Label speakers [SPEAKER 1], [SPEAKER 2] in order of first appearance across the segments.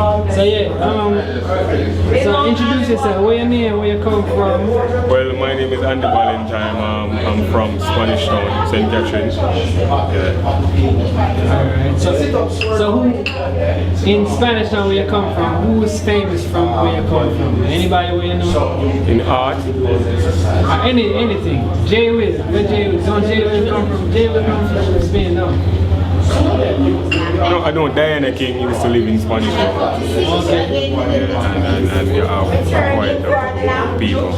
[SPEAKER 1] So yeah, so introduce yourself. Where your name? Where you come from?
[SPEAKER 2] Well, my name is ANDYBALLENTINE. I'm from Spanish Town, St. Catherine. Yeah.
[SPEAKER 1] Alright. So who in Spanish Town where you come from? Who is famous from where you come from? Anybody where you know?
[SPEAKER 2] In art?
[SPEAKER 1] Anything. Jay Wiz. Where Jay Wiz? Don't Jay Wiz come from? Jay Wiz come from Spain, no?
[SPEAKER 2] No, I don't. Diana King used to live in Spanish Town.
[SPEAKER 1] Okay.
[SPEAKER 2] And you have quite a people.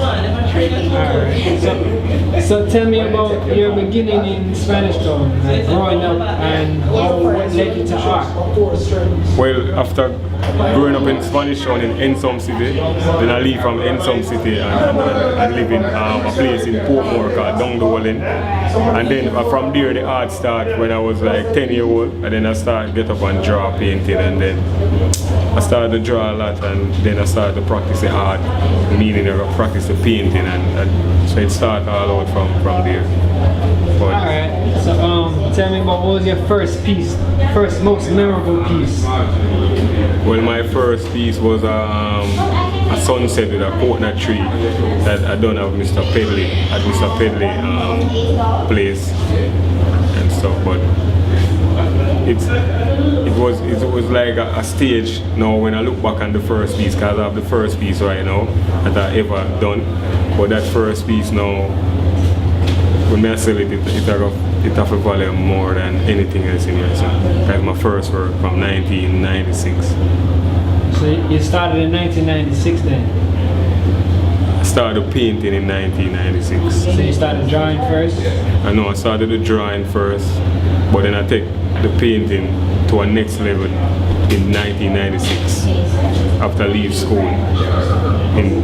[SPEAKER 1] Alright. So tell me about your beginning in Spanish Town, like growing up, and what led you to art?
[SPEAKER 2] Well, after growing up in Spanish Town in Ensom City, then I leave from Ensom City and live in a place in Portmore called Dongdowalin. And then from there the art started when I was like 10 years old, and then I started get up and draw painting, and then I started to draw a lot, and then I started to practice the art, meaning I practice the painting, and so it started all out from there.
[SPEAKER 1] Alright, so tell me about what was your first piece, most memorable piece?
[SPEAKER 2] Well, my first piece was a sunset with a coconut tree that I done of Mr. Pedley at Mr. Pedley place and stuff, but it was like a stage now when I look back on the first piece, because I have the first piece right now that I ever done, but that first piece now, when I sell it have a value more than anything else in here. So that's my first work from 1996.
[SPEAKER 1] So you started in 1996 then?
[SPEAKER 2] I started painting in 1996.
[SPEAKER 1] So you started drawing first?
[SPEAKER 2] I know I started the drawing first, but then I take the painting to a next level in 1996 after I leave school in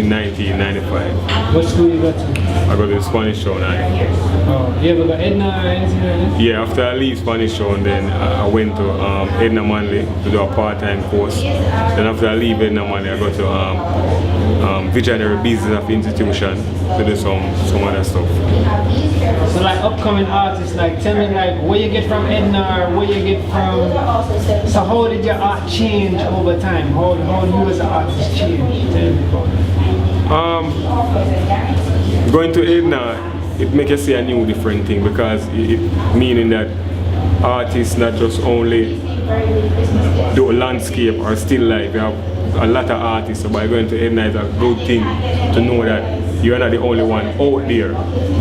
[SPEAKER 2] 1995.
[SPEAKER 1] What school you got to?
[SPEAKER 2] I got to Spanish Town.
[SPEAKER 1] Oh, you ever got Edna or anything like that?
[SPEAKER 2] Yeah, after I leave Spanish Town, then I went to Edna Manley to do a part-time course. Then after I leave Edna Manley, I go to Visionary Business Institution to do some other stuff.
[SPEAKER 1] So like upcoming artists, like tell me like where you get from Edna or where you get from, so how did your art change over time? How you as an artist change? Tell me about it.
[SPEAKER 2] Going to Edna, it makes you see a new different thing, because it meaning that artists not just only do landscape or still life. You have a lot of artists, so by going to Edna is a good thing to know that you're not the only one out there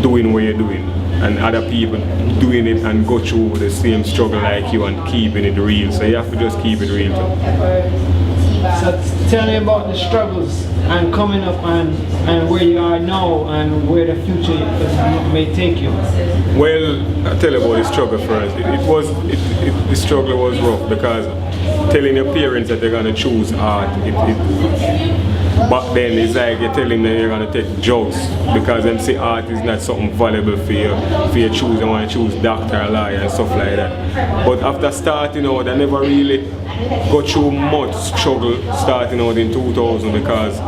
[SPEAKER 2] doing what you're doing, and other people doing it and go through the same struggle like you and keeping it real. So you have to just keep it real too.
[SPEAKER 1] So tell me about the struggles and coming up and where you are now and where the future may take you.
[SPEAKER 2] Well, I'll tell you about the struggle first. The struggle was rough, because telling your parents that they're going to choose art, back then it's like you're telling them you're going to take drugs, because them say art is not something valuable for you choose. They want to choose doctor, lawyer and stuff like that. But after starting out, I never really got through much struggle starting out in 2000, because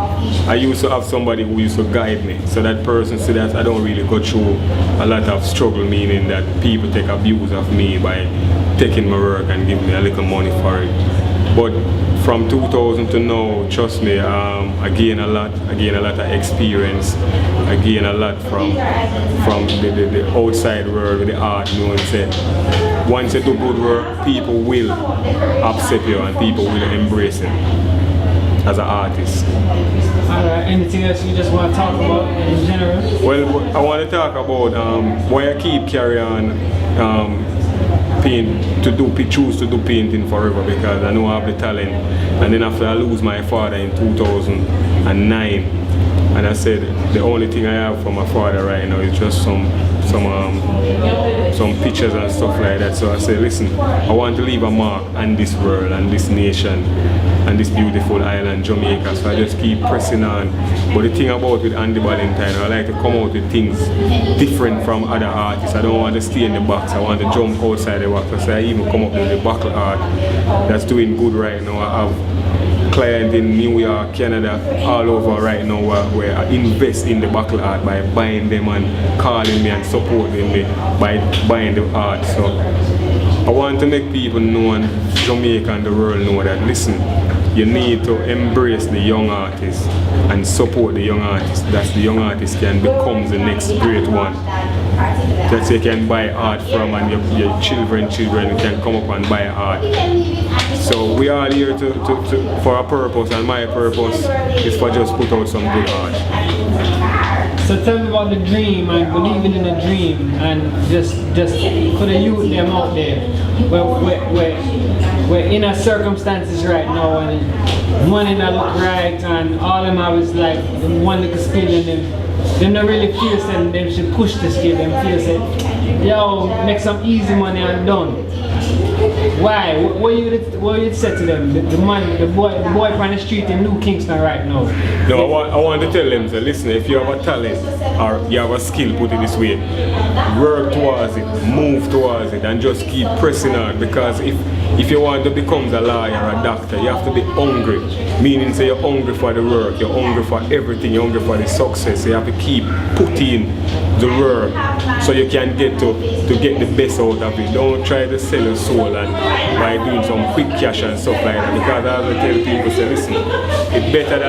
[SPEAKER 2] I used to have somebody who used to guide me. So that person said that I don't really go through a lot of struggle, meaning that people take abuse of me by taking my work and giving me a little money for it. But from 2000 to now, trust me, I gain a lot of experience. I gain a lot from the outside world with the art. You know what I'm saying? Once you do good work, people will accept you and people will embrace it as an artist.
[SPEAKER 1] Alright, anything else you just want to talk about in general?
[SPEAKER 2] Well, I want to talk about why I keep carrying on choose to do painting forever, because I know I have the talent. And then after I lose my father in 2009, and I said the only thing I have from my father right now is just some pictures and stuff like that. So I said, listen, I want to leave a mark on this world and this nation and this beautiful island, Jamaica. So I just keep pressing on. But the thing about with ANDYBALLENTINE, I like to come out with things different from other artists. I don't want to stay in the box. I want to jump outside the box. So I even come up with the buckle art that's doing good right now. I have clients in New York, Canada, all over right now where I invest in the buckle art by buying them and calling me and supporting me by buying the art. So I want to make people know and Jamaica and the world know that, listen, you need to embrace the young artists and support the young artists. That's the young artist can become the next great one. That you can buy art from, and your children can come up and buy art. So we are here for a purpose, and my purpose is for just put out some good art.
[SPEAKER 1] So tell me about the dream and believing in the dream, and just for the youth them out there. We're in our circumstances right now, and money not look right, and all them have is like one little skill in them. Them don't really feel that they should push the skill. Them feel that, yo, make some easy money and done. Why? What you say to them? The boy on the street in New Kingston right now.
[SPEAKER 2] No, I want to tell them, so listen, if you have a talent or you have a skill, put it this way, work towards it, move towards it, and just keep pressing on. Because if you want to become a lawyer or a doctor, you have to be hungry. Meaning, say you're hungry for the work, you're hungry for everything, you're hungry for the success. So you have to keep putting the work so you can get to get the best out of it. Don't try to sell your soul and by doing some quick cash and stuff like that. Because I always tell people, say, listen, it's better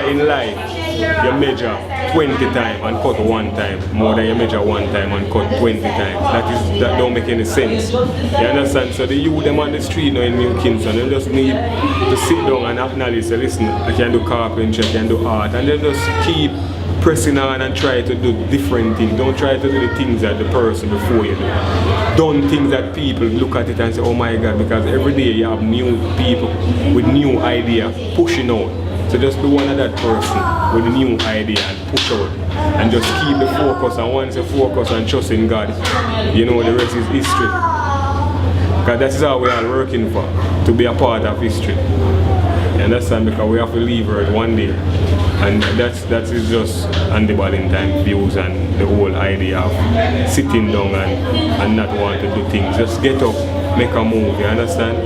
[SPEAKER 2] in life you measure 20 times and cut one time more than you measure one time and cut 20 times. That don't make any sense. You understand? So the youth them on the street now in New Kingston, they just need to sit down and acknowledge, say, listen, I can do carpentry, I can do art, and then just keep pressing on and try to do different things. Don't try to do the things that the person before you do. Don't think that people look at it and say, oh my God, because every day you have new people with new idea pushing out. So just be one of that person with a new idea and push out. And just keep the focus, and once you focus and trust in God, you know the rest is history. Because that's all we are working for, to be a part of history. And that's time because we have to leave Earth one day. And that is just ANDYBALLENTINE views and the whole idea of sitting down and not want to do things. Just get up, make a move, you understand?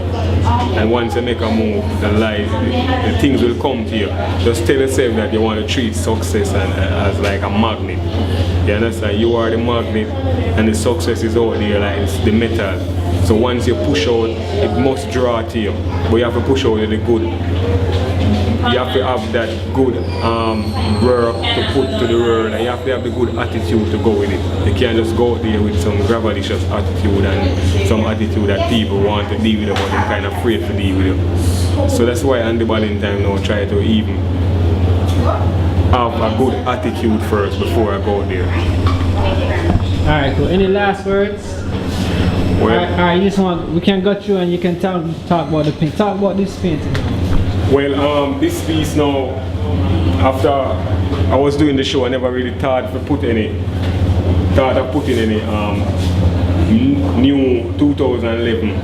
[SPEAKER 2] And once you make a move, the things will come to you. Just tell yourself that you want to treat success as like a magnet. You understand? You are the magnet and the success is out there, like it's the metal. So once you push out, it must draw to you. But you have to push out the good. You have to have that good work to put to the world, and you have to have the good attitude to go with it. You can't just go out there with some gravalicious attitude and some attitude that people want to deal with you, but they're kind of afraid to deal with you. So that's why ANDYBALLENTINE now try to even have a good attitude first before I go there.
[SPEAKER 1] Alright, cool. Any last words?
[SPEAKER 2] Well,
[SPEAKER 1] Alright, you just we can go through and you can talk about the paint. Talk about this painting.
[SPEAKER 2] Well, this piece now, after I was doing the show, I never really thought of putting any new 2011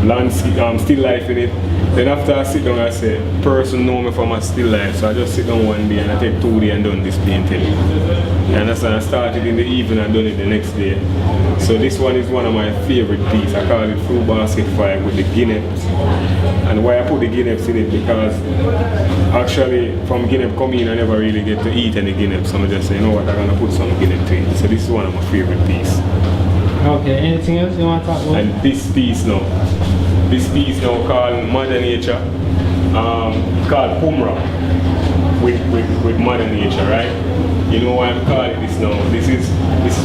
[SPEAKER 2] landscape, still life in it. Then after I sit down, I say, person know me from a still life, so I just sit down one day and I take 2 days and done this painting. And that's when I started in the evening and done it the next day. So this one is one of my favorite pieces. I call it Fruit Basket 5 with the guineps. And why I put the guineps in it, because actually from guinep coming in I never really get to eat any guineps. So I just say, you know what, I'm going to put some guinep to it. So this is one of my favorite pieces.
[SPEAKER 1] Okay, anything else you want to talk about?
[SPEAKER 2] And this piece now called Mother Nature, called Pumra with Mother Nature, right? You know why I'm calling this now? This is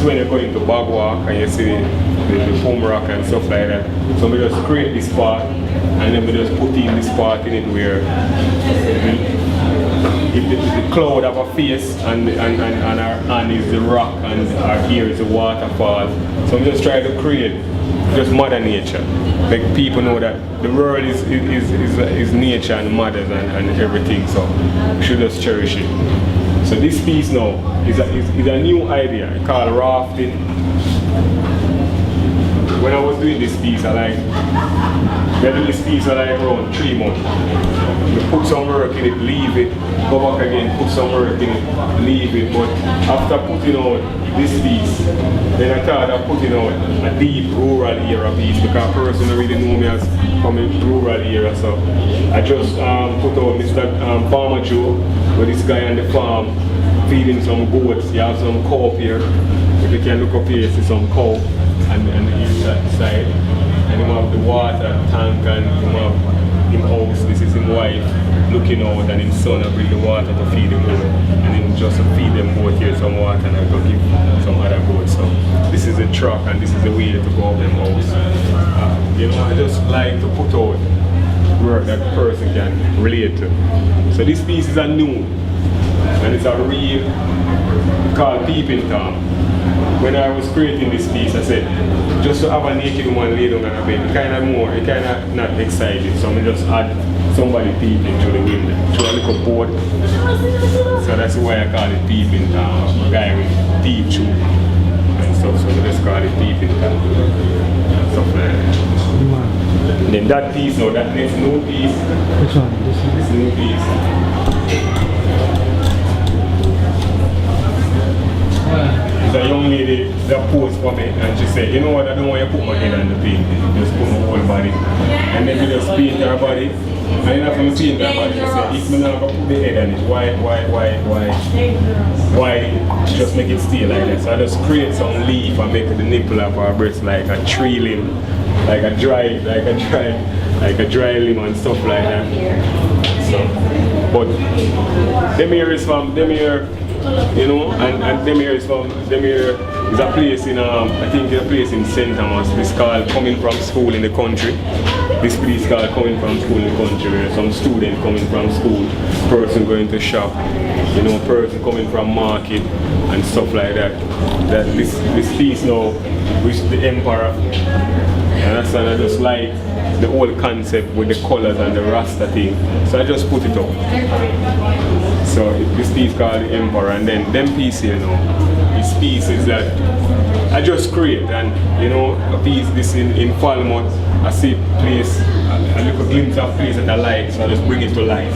[SPEAKER 2] when you're going to bog walk and you see the foam rock and stuff like that. So we just create this part and then we just put in this part in it where the cloud have a face and our hand is the rock and our ear is the waterfall. So we just try to create just Mother Nature. Like people know that the world is nature and mothers and everything, so we should just cherish it. So this piece now is a new idea called rafting. When I was doing this piece, I did this piece around 3 months. You put some work in it, leave it, go back again, put some work in it, leave it. But after putting out this piece, then I thought of putting out a deep rural era piece, because a person who really know me as from a rural era. So I just put out Mr. Farmer Joe, with this guy on the farm feeding some goats. You have some cow here. If you can look up here, you see some cow. and the inside side. And him have the water tank and him have him house, this is his wife looking out, and his son bring the water to feed the goat. And him just feed them both here some water and I go give some other goats. So this is the truck and this is the way to go up them house. You know, I just like to put out work that person can relate to. So this piece is a new and it's a real called Peeping Tom. When I was creating this piece, I said, just to have a naked woman lay down on a bed, it kind of not excited. So I just add somebody peeping through the window, through a little board. So that's why I call it Peeping Tom, a guy with peep through and stuff. So I just call it Peeping Tom and stuff like that. And then that piece, now that next new piece.
[SPEAKER 1] Which one?
[SPEAKER 2] This new piece. A young lady that posed for me and she said, you know what, I don't want you to put my head on the painting, just put my whole body. And then we just paint her body. And then after we paint her body, she said, if I'm not going to put the head on it, why just make it stay like that? So I just create some leaf and make the nipple of her breast like a tree limb, like a dry limb and stuff like that. So, but them here is from, you know, and them here is a place in, I think it's a place in St. Thomas. It's called Coming From School in the Country. This place is called Coming From School in the Country, where some student coming from school, person going to shop, you know, person coming from market and stuff like that. That this piece now, which the emperor, and that's why I just like the whole concept with the colors and the Rasta thing. So I just put it up. So this piece called the Emperor, and then them piece here now, this piece is that I just create, and you know, a piece this in Falmouth, I see place, a little glimpse of place that I like, so I just bring it to life.